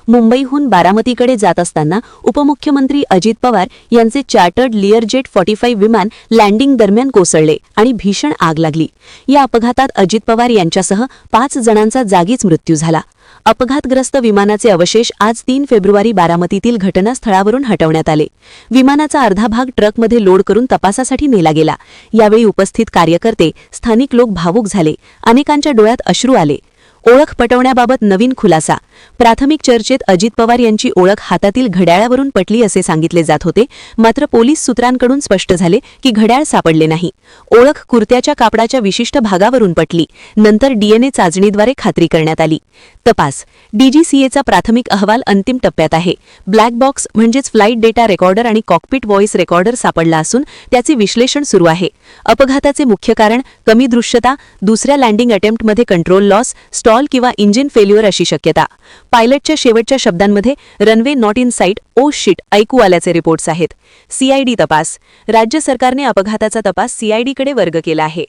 मुंबईहून बारामतीकडे जात असताना उपमुख्यमंत्री अजित पवार यांचे चार्टर्ड लिअरजेट 45 विमान लँडिंग दरम्यान कोसळले आणि भीषण आग लागली। या अपघातात अजित पवार यांच्यासह 5 जणांचा जागीच मृत्यू झाला। अपघातग्रस्त विमानाचे अवशेष आज 3 फेब्रुवारी बारामतीतील घटनास्थळावरून हटवण्यात आले। विमानाचा अर्धा भाग ट्रकमध्ये लोड करून तपासासाठी नेला गेला। यावेळी उपस्थित कार्यकर्ते, स्थानिक लोक भावुक झाले। अनेकांच्या डोळ्यात अश्रू आले। ओळख पटवण्याबाबत नवीन खुलासा। प्राथमिक चर्चेत अजित पवार यांची ओळख हातातील घड्याळावरून पटली असे सांगितले जात होते, मात्र पोलीस सूत्रांकडून स्पष्ट झाले की घड्याळ सापडले नाही। ओळख कुर्त्याच्या कापडाच्या विशिष्ट भागावरून पटली। नंतर डीएनए चाचणीद्वारे खात्री करण्यात आली। तपास। डीजीसीएचा प्राथमिक अहवाल अंतिम टप्प्यात आहे। ब्लॅक बॉक्स म्हणजेच फ्लाइट डेटा रेकॉर्डर आणि कॉकपिट व्हॉइस रेकॉर्डर सापडला असून त्याचे विश्लेषण सुरू आहे। अपघाताचे मुख्य कारण कमी दृश्यता, दुसऱ्या लँडिंग अटेम्प्टमध्ये कंट्रोल लॉस, स्टॉल किंवा इंजिन फेल्युअर अशी शक्यता। पायलटच्या शेवटच्या शब्दांमध्ये runway not in site, oh shit ऐकू आल्याचे रिपोर्ट्स आहेत। सीआयडी तपास। राज्य सरकारने अपघाताचा तपास सीआयडीकडे वर्ग केला आहे।